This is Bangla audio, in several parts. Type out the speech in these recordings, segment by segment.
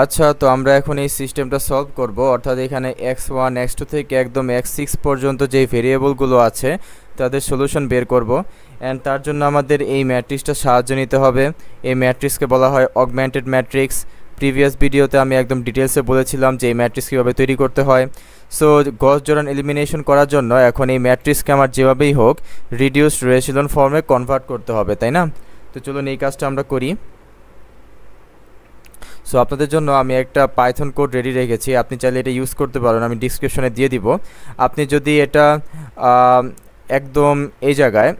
আচ্ছা, তো আমরা এখন এই সিস্টেমটা সলভ করব, অর্থাৎ এখানে x1 x2 থেকে একদম x6 পর্যন্ত যে ভেরিয়েবলগুলো আছে তাদের সলিউশন বের করব। অ্যান্ড তার জন্য আমাদের এই ম্যাট্রিক্সটা সাহায্য নিতে হবে। এই ম্যাট্রিক্সকে বলা হয় অগমেন্টেড ম্যাট্রিক্স। প্রিভিয়াস ভিডিওতে আমি একদম ডিটেলসে বলেছিলাম যে এই ম্যাট্রিক্স কীভাবে তৈরি করতে হয়। সো গস জোর্ডান এলিমিনেশন করার জন্য এখন এই ম্যাট্রিক্সকে আমার যেভাবেই হোক রিডিউসড রেশিলন ফর্মে কনভার্ট করতে হবে, তাই না? তো চলুন এই কাজটা আমরা করি। সো আপনাদের জন্য আমি একটা পাইথন কোড রেডি রেখেছি, আপনি চাইলে এটা ইউজ করতে পারেন, আমি ডিসক্রিপশনে দিয়ে দিব। আপনি যদি এটা একদম এই জায়গায়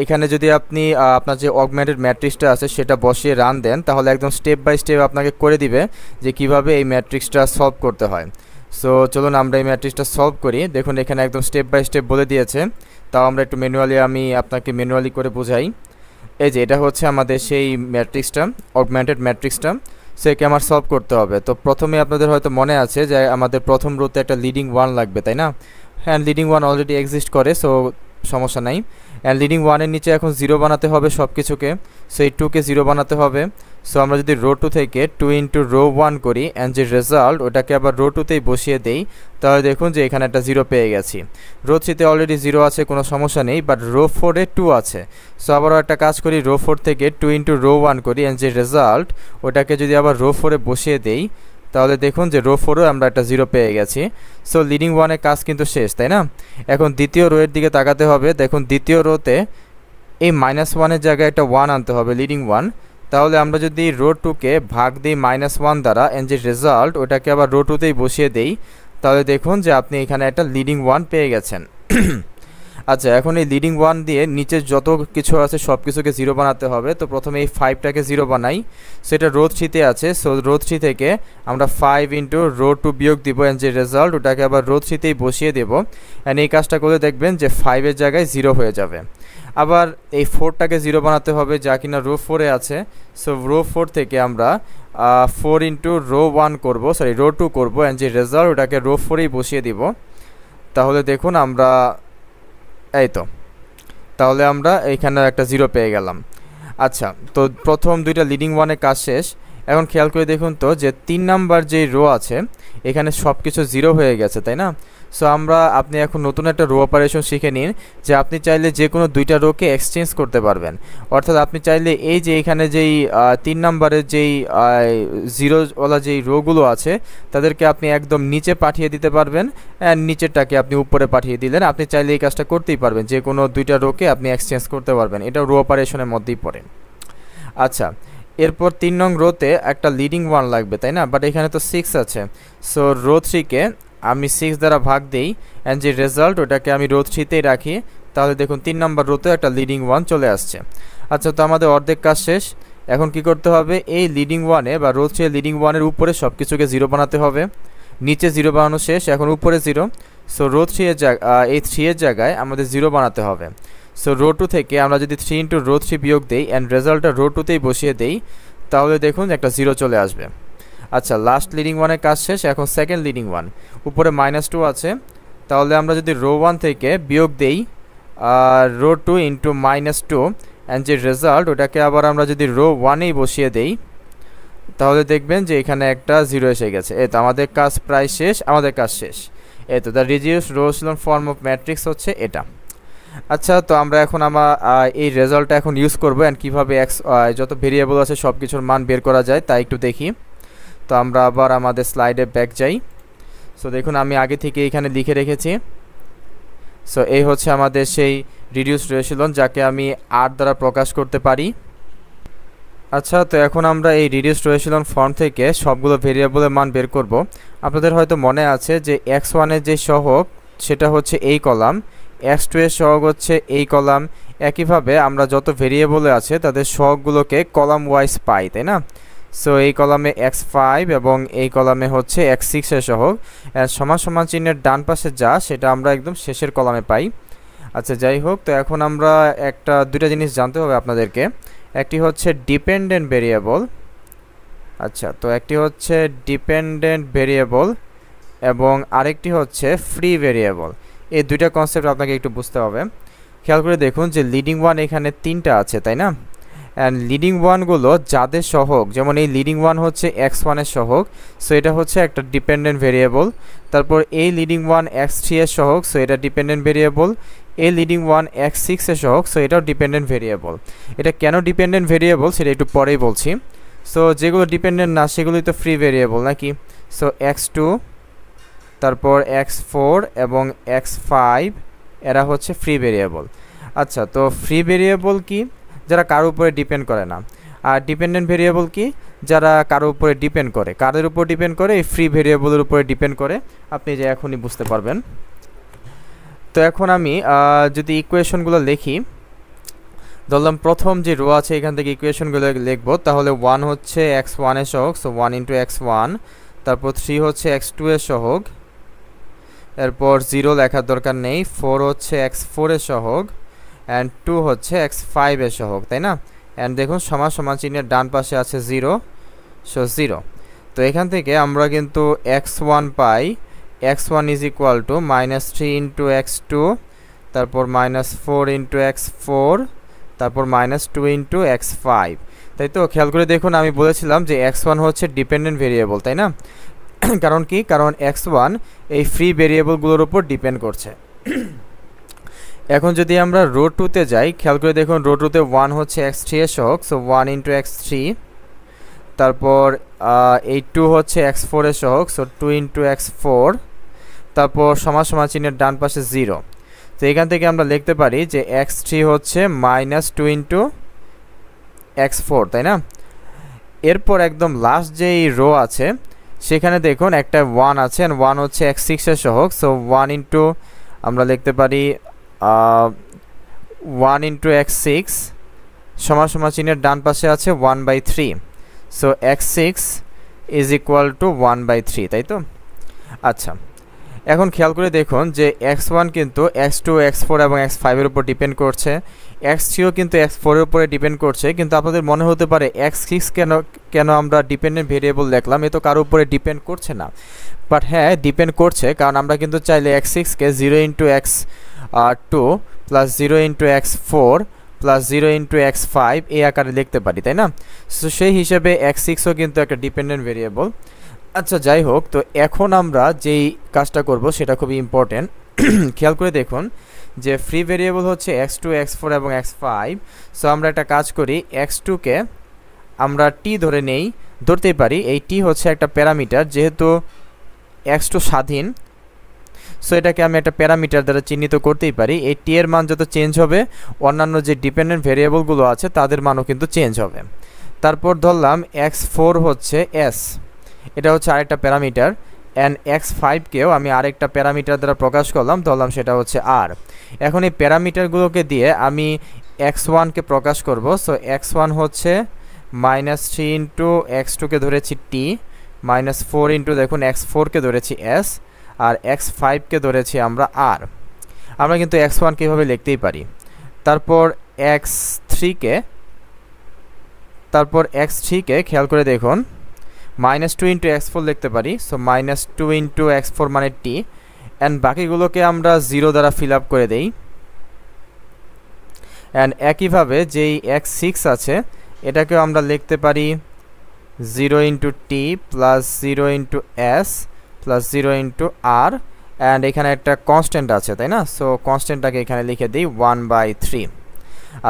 এখানে যদি আপনি আপনার যে অগমেন্টেড ম্যাট্রিক্সটা আছে সেটা বসিয়ে রান দেন, তাহলে একদম স্টেপ বাই স্টেপ আপনাকে করে দিবে যে কিভাবে এই ম্যাট্রিক্সটা সলভ করতে হয়। সো চলুন আমরা এই ম্যাট্রিক্সটা সলভ করি। দেখুন এখানে একদম স্টেপ বাই স্টেপ বলে দিয়েছে, তাও আমরা একটু আমি আপনাকে ম্যানুয়ালি করে বোঝাই। এই যে এটা হচ্ছে আমাদের সেই ম্যাট্রিক্সটা, অগমেন্টেড ম্যাট্রিক্সটা, সেকে আমার সলভ করতে হবে। তো প্রথমে আপনাদের হয়তো মনে আছে যে আমাদের প্রথম রোতে একটা লিডিং ওয়ান লাগবে, তাই না? হ্যাঁ, লিডিং ওয়ান অলরেডি এক্সিস্ট করে, সো সমস্যা নাই। অ্যান্ড লিডিং ওয়ানের নিচে এখন জিরো বানাতে হবে সব কিছুকে, সো এই টুকে জিরো বানাতে হবে। সো আমরা যদি রো টু থেকে 2 ইন্টু রো 1 করি অ্যান্ড যে রেজাল্ট ওটাকে আবার রো টুতেই বসিয়ে দেই, তাহলে দেখুন যে এখানে একটা জিরো পেয়ে গেছি। রো থ্রিতে অলরেডি জিরো আছে, কোনো সমস্যা নেই, বাট রো 4-এ 2 আছে। সো আবারও একটা কাজ করি, রো 4 থেকে 2 ইন্টু রো 1 করি অ্যান্ড যে রেজাল্ট ওটাকে যদি আবার রো 4-এ বসিয়ে দেই, তাহলে দেখুন যে রো 4-এও আমরা একটা জিরো পেয়ে গেছি। সো লিডিং ওয়ানের কাজ কিন্তু শেষ, তাই না? এখন দ্বিতীয় রোয়ের দিকে তাকাতে হবে। দেখুন দ্বিতীয় রোতে এই -1-এর জায়গায় একটা 1 আনতে হবে, লিডিং ওয়ান। তাহলে আমরা যদি রো 2-কে ভাগ দিই -1 দ্বারা অ্যান্ড যে রেজাল্ট ওটাকে আবার রো 2-তেই বসিয়ে দেই, তাহলে দেখুন যে আপনি এখানে একটা লিডিং ওয়ান পেয়ে গেছেন। আচ্ছা, এখন এই লিডিং ওয়ান দিয়ে নিচে যত কিছু আছে সব কিছুকে জিরো বানাতে হবে। তো প্রথমে এই 5টাকে জিরো বানাই, সেটা রো 3-তে আছে। সো রো 3 থেকে আমরা 5 ইন্টু রো 2 বিয়োগ দিব অ্যান্ড যে রেজাল্ট ওটাকে আবার রো 3-তেই বসিয়ে দেবো। অ্যান্ড এই কাজটা করে দেখবেন যে 5-এর জায়গায় জিরো হয়ে যাবে। আবার এই 4টাকে জিরো বানাতে হবে, যা কিনা রো 4-এ আছে। সো রো 4 থেকে আমরা 4 ইন্টু রো 1 করবো, সরি রো 2 করবো অ্যান্ড যে রেজাল্ট ওটাকে রো 4-এই বসিয়ে দিব। তাহলে দেখুন আমরা এই তো, তাহলে আমরা এইখানে একটা জিরো পেয়ে গেলাম। আচ্ছা, তো প্রথম দুইটা লিডিং ওয়ানের কাজ শেষ। এখন খেয়াল করে দেখুন তো যে 3 নাম্বার যেই রো আছে এখানে সব কিছু জিরো হয়ে গেছে, তাই না? সো আপনি এখন নতুন একটা রো অপারেশন শিখে নিন যে আপনি চাইলে যে কোনো দুইটা রোকে এক্সচেঞ্জ করতে পারবেন। অর্থাৎ আপনি চাইলে এই যে এখানে যেই 3 নাম্বারের যেই জিরোওয়ালা যেই রোগুলো আছে তাদেরকে আপনি একদম নিচে পাঠিয়ে দিতে পারবেন, অ্যান্ড নিচেরটাকে আপনি উপরে পাঠিয়ে দিলেন। আপনি চাইলে এই কাজটা করতেই পারবেন, যে কোনো দুইটা রোকে আপনি এক্সচেঞ্জ করতে পারবেন, এটা রো অপারেশনের মধ্যেই পড়ে। আচ্ছা, এরপর 3 নং রোতে একটা লিডিং ওয়ান লাগবে, তাই না? বাট এখানে তো 6 আছে। সো রো 3-কে আমি 6 দ্বারা ভাগ দিই অ্যান্ড যে রেজাল্ট ওটাকে আমি রো 3-তেই রাখি, তাহলে দেখুন 3 নম্বর রোতে একটা লিডিং ওয়ান চলে আসছে। আচ্ছা, তো আমাদের অর্ধেক কাজ শেষ। এখন কি করতে হবে, এই লিডিং ওয়ানে বা রো 3 লিডিং ওয়ানের উপরে সব কিছুকে জিরো বানাতে হবে। নিচে জিরো বানানো শেষ, এখন উপরে জিরো। সো রো 3-এর এই 3-এর জায়গায় আমাদের জিরো বানাতে হবে। সো রো 2 থেকে আমরা যদি 3 ইন্টু রো 3 বিয়োগ দিই অ্যান্ড রেজাল্টটা রো 2-তেই বসিয়ে দেই, তাহলে দেখুন একটা জিরো চলে আসবে। আচ্ছা, লাস্ট লিডিং ওয়ানের কাজ শেষ। এখন সেকেন্ড লিডিং ওয়ান, উপরে -2 আছে। তাহলে আমরা যদি রো 1 থেকে বিয়োগ দেই রো 2 ইন্টু -2 অ্যান্ড যে রেজাল্ট ওটাকে আবার আমরা যদি রো 1-এই বসিয়ে দেই, তাহলে দেখবেন যে এখানে একটা জিরো এসে গেছে। এই তো আমাদের কাজ প্রায় শেষ, আমাদের কাজ শেষ। এই তো the reduced row echelon form of matrix হচ্ছে এটা। আচ্ছা, তো আমরা এখন এই রেজাল্টটা এখন ইউজ করবো অ্যান্ড কীভাবে যত ভেরিয়েবল আছে সব কিছুর মান বের করা যায় তাই একটু দেখি। তো আমরা আবার আমাদের স্লাইডে ব্যাক যাই। সো দেখুন আমি আগে থেকে এখানে লিখে রেখেছি। সো এই হচ্ছে আমাদের সেই রিডিউসড রেশিলন, যাকে আমি আর দ্বারা প্রকাশ করতে পারি। আচ্ছা, তো এখন আমরা এই রিডিউসড রেশিলন ফর্ম থেকে সবগুলো ভেরিয়েবলের মান বের করব। আপনাদের হয়তো মনে আছে যে x1-এর যে সহগ সেটা হচ্ছে এই কলাম, x2-এর সহগ হচ্ছে এই কলাম। একইভাবে আমরা যত ভেরিয়েবলে আছে তাদের সহগগুলোকে কলাম ওয়াইজ পাই, তাই না? সো এই কলামে x5 এবং এই কলামে হচ্ছে x6-এর সহগ, সমান সমান চিহ্নের ডান পাশে যা সেটা আমরা একদম শেষের কলামে পাই। আচ্ছা, যাই হোক, তো এখন আমরা দুইটা জিনিস জানতে হবে আপনাদেরকে। একটি হচ্ছে ডিপেন্ডেন্ট ভেরিয়েবল। আচ্ছা, তো একটি হচ্ছে ডিপেন্ডেন্ট ভেরিয়েবল এবং আরেকটি হচ্ছে ফ্রি ভেরিয়েবল। এই দুইটা কনসেপ্ট আপনাকে একটু বুঝতে হবে। খেয়াল করে দেখুন যে লিডিং ওয়ান এখানে 3টা আছে, তাই না? অ্যান্ড লিডিং ওয়ানগুলো যাদের সহগ, যেমন এই লিডিং ওয়ান হচ্ছে x1 এর সহগ, সো এটা হচ্ছে একটা ডিপেন্ডেন্ট ভেরিয়েবল। তারপর এই লিডিং ওয়ান x3 এর সহগ, সো এটা ডিপেন্ডেন্ট ভেরিয়েবল। এই লিডিং ওয়ান x6 এর সহগ, সো এটাও ডিপেন্ডেন্ট ভেরিয়েবল। এটা কেন ডিপেন্ডেন্ট ভেরিয়েবল সেটা একটু পরেই বলছি। সো যেগুলো ডিপেন্ডেন্ট না সেগুলোই তো ফ্রি ভেরিয়েবল নাকি। সো x2, তারপর x4 এবং x5 এরা হচ্ছে ফ্রি ভেরিয়েবল। আচ্ছা, তো ফ্রি ভেরিয়েবল কি? যারা কারোর উপরে ডিপেন্ড করে না। আর ডিপেন্ডেন্ট ভেরিয়েবল কি? যারা কারোর উপরে ডিপেন্ড করে। কাদের উপর ডিপেন্ড করে? এই ফ্রি ভেরিয়েবলের উপরে ডিপেন্ড করে। আপনি যে এখনই বুঝতে পারবেন। তো এখন আমি যদি ইকুয়েশনগুলো লিখি, ধরলাম প্রথম যে রো আছে এখান থেকে ইকুয়েশনগুলো লিখবো, তাহলে 1 হচ্ছে x1 এর সহগ, সো 1 ইন্টু x1। তারপর 3 হচ্ছে x2 এর সহগ, এরপর 0 লেখার দরকার নেই। 4 হচ্ছে x4 এর সহগ, অ্যান্ড 2 হচ্ছে x5 এর সহগ, তাই না? অ্যান্ড দেখুন সমান সমান চিহ্নের ডান পাশে আছে 0, সো 0। তো এখান থেকে আমরা কিন্তু x1 pi, x1 is equal to -3 into x2, তারপর -4 ইন্টু x4, তারপর -2 ইন্টু x5, তাই তো? খেয়াল করে দেখুন, আমি বলেছিলাম যে x1 হচ্ছে ডিপেন্ডেন্ট ভেরিয়েবল, তাই না? কারণ কি? কারণ x1 এই ফ্রি ভেরিয়েবলগুলোর উপর ডিপেন্ড করছে। এখন যদি আমরা রো 2তে যাই, খেয়াল করে দেখুন রো 2তে 1 হচ্ছে x3 এর সহগ, সো 1 ইন্টু x3। তারপর এই 2 হচ্ছে x4 এর সহগ, সো 2 ইন্টু x4। তারপর সমান সমান চিহ্নের ডান পাশে 0। তো এখান থেকে আমরা লিখতে পারি যে x3 হচ্ছে -2 ইন্টু x4, তাই না? এরপর একদম লাস্ট যেই রো আছে সেখানে দেখুন একটা 1 আছে, 1 হচ্ছে x6 এর সহগ, সো 1 ইন্টু আমরা লিখতে পারি 1 ইন্টু x6 সমান সমান চিহ্নের ডান পাশে আছে 1/3, so x6 is equal to 1/3, তাই তো? আচ্ছা, এখন খেয়াল করে দেখুন যে x1 কিন্তু x2, x4 এবং x5 এর উপর ডিপেন্ড করছে, x3ও কিন্তু x4 এর উপরে ডিপেন্ড করছে। কিন্তু আপনাদের মনে হতে পারে x6 কেন আমরা ডিপেন্ডেন্ট ভেরিয়েবল লিখলাম, এ তো কারোর উপরে ডিপেন্ড করছে না। বাট হ্যাঁ, ডিপেন্ড করছে, কারণ আমরা কিন্তু চাইলে x6কে 0 into x2 plus 0 into x4 plus 0 into x5 এই আকারে লিখতে পারি, তাই না? সো সেই হিসেবে x6ও কিন্তু একটা ডিপেন্ডেন্ট ভেরিয়েবল। আচ্ছা, যাই হোক, তো এখন আমরা যেই কাজটা করব সেটা খুবই ইম্পর্টেন্ট। খেয়াল করে দেখুন যে ফ্রি ভেরিয়েবল হচ্ছে x2, x4 এবং x5। সো আমরা একটা কাজ করি, x2কে আমরা t ধরতেই পারি। এই t হচ্ছে একটা প্যারামিটার, যেহেতু x2 স্বাধীন, সো এটাকে আমি একটা প্যারামিটার দ্বারা চিহ্নিত করতেই পারি। এই t এর মান যত চেঞ্জ হবে, অন্যান্য যে ডিপেন্ডেন্ট ভেরিয়েবলগুলো আছে তাদের মানও কিন্তু চেঞ্জ হবে। তারপর ধরলাম x4 হচ্ছে s, এটা হচ্ছে আরেকটা প্যারামিটার, অ্যান্ড x5কেও আমি আরেকটা প্যারামিটার দ্বারা প্রকাশ করলাম, ধরলাম সেটা হচ্ছে r। এখন এই প্যারামিটারগুলোকে দিয়ে আমি x1কে প্রকাশ করব। সো x1 হচ্ছে -3 ইন্টু x2কে ধরেছি t, -4 ইন্টু দেখুন x4কে ধরেছি s, আর x5কে ধরেছি আমরা r। আমরা কিন্তু x1কে এভাবে লিখতেই পারি। তারপর x3কে খেয়াল করে দেখুন -2 ইন্টু x4 লিখতে পারি। সো -2 ইন্টু x4 মানে t, অ্যান্ড বাকিগুলোকে আমরা 0 দ্বারা ফিল আপ করে দেই। অ্যান্ড একইভাবে যেই x6 আছে এটাকেও আমরা লিখতে পারি 0 into t plus 0 into s plus 0 into r, and এখানে একটা কনস্ট্যান্ট আছে, তাই না? সো কনস্ট্যান্টটাকে এখানে লিখে দিই 1/3।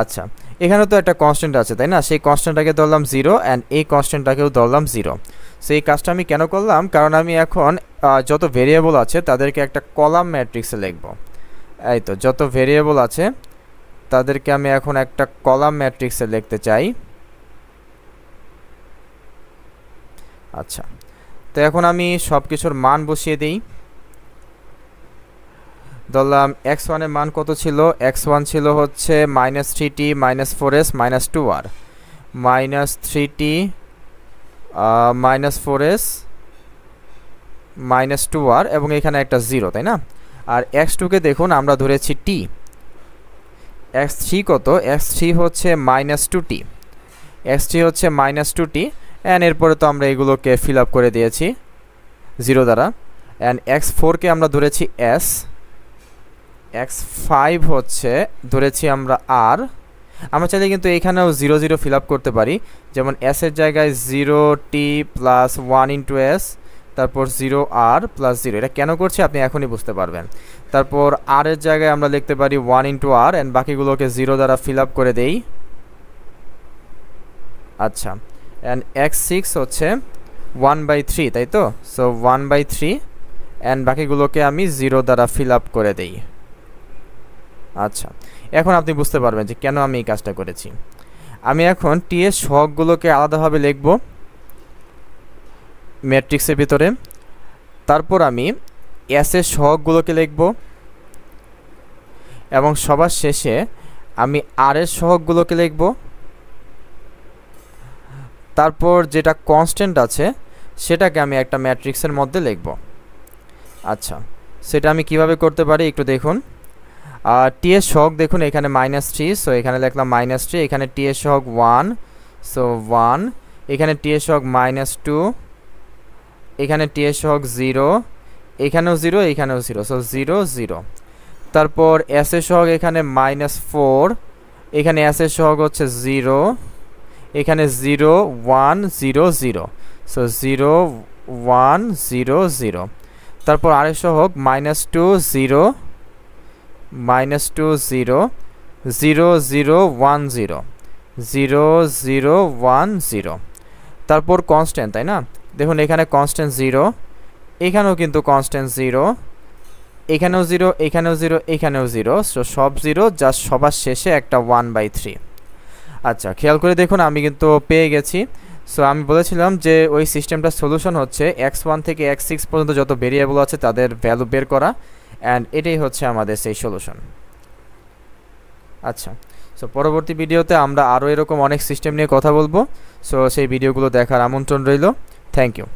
আচ্ছা, এখানে তো একটা কনস্ট্যান্ট আছে, তাই না? সেই কনস্ট্যান্টটাকে ধরলাম 0, অ্যান্ড এই কনস্ট্যান্টটাকেও ধরলাম 0। সো এই কাজটা আমি কেন করলাম? কারণ আমি এখন যত ভেরিয়েবল আছে তাদেরকে একটা কলাম ম্যাট্রিক্সে লিখব। এই তো, যত ভেরিয়েবল আছে তাদেরকে আমি এখন একটা কলাম ম্যাট্রিক্সে লিখতে চাই। আচ্ছা, তো এখন আমি সব কিছুর মান বসিয়ে দিই। ধরলাম x1 এর মান কত ছিল? x1 ছিল হচ্ছে -3t -4s -2r, -3t -4s -2r, এবং এখানে একটা 0, তাই না? আর x2কে দেখুন আমরা ধরেছি t। x3 কত? x3 হচ্ছে -2t, x3 হচ্ছে -2t, অ্যান্ড এরপরে তো আমরা এগুলোকে ফিল আপ করে দিয়েছি 0 দ্বারা। অ্যান্ড x4কে আমরা ধরেছি s, x5 হচ্ছে ধরেছি আমরা r, আমরা চাইলে কিন্তু এখানেও 0 0 ফিল আপ করতে পারি, যেমন s এর জায়গায় 0t প্লাস 1 ইন্টু s, তারপর 0r প্লাস 0। এটা কেন করছি আপনি এখনই বুঝতে পারবেন। তারপর r এর জায়গায় আমরা লিখতে পারি 1 ইন্টু r অ্যান্ড বাকিগুলোকে 0 দ্বারা ফিল আপ করে দেই। আচ্ছা, অ্যান্ড x6 হচ্ছে 1/3, তাই তো? সো 1/3 অ্যান্ড বাকিগুলোকে আমি 0 দ্বারা ফিল আপ করে দেই। আচ্ছা, এখন আপনি বুঝতে পারবেন যে কেন আমি এই কাজটা করেছি। আমি এখন টি এর সহগগুলোকে আলাদাভাবে লিখব ম্যাট্রিক্সের ভিতরে, তারপর আমি এস এর সহগগুলোকে লিখব এবং সবার শেষে আমি আর এর সহগগুলোকে লিখব। তারপর যেটা কনস্ট্যান্ট আছে সেটাকে আমি একটা ম্যাট্রিক্সের মধ্যে লিখব। আচ্ছা, সেটা আমি কিভাবে করতে পারি একটু দেখুন। টি এর সহগ দেখুন এখানে -3, সো এখানে লিখলাম -3। এখানে টি এর সহগ 1, সো 1। এখানে টি এর সহগ -2, এখানে টি এর সহগ 0, এখানেও 0, এখানেও 0, সো 0 0। তারপর এস এর সহগ এখানে -4, এখানে এস এর সহগ হচ্ছে 0, এখানে 0 1 0 0, সো 0 1 0 0। তারপর আর এর সহগ -2 0 -2 0 0 0 1 0 0 0 1 0। তারপর কনস্ট্যান্ট, তাই না? দেখুন এখানে কনস্ট্যান্ট 0, এখানেও কিন্তু কনস্ট্যান্ট 0, এখানেও 0, এখানেও 0, এখানেও 0, সো সব 0, জাস্ট সবার শেষে একটা 1/3। আচ্ছা, খেয়াল করে দেখুন আমি কিন্তু পেয়ে গেছি। সো আমি বলেছিলাম যে ওই সিস্টেমটার সলিউশন হচ্ছে x1 থেকে x6 পর্যন্ত যত ভেরিয়েবল আছে তাদের ভ্যালু বের করা, অ্যান্ড এটাই হচ্ছে আমাদের সেই সলিউশন। আচ্ছা, সো পরবর্তী ভিডিওতে আমরা আরও এরকম অনেক সিস্টেম নিয়ে কথা বলবো। সো সেই ভিডিওগুলো দেখার আমন্ত্রণ রইল। Thank you.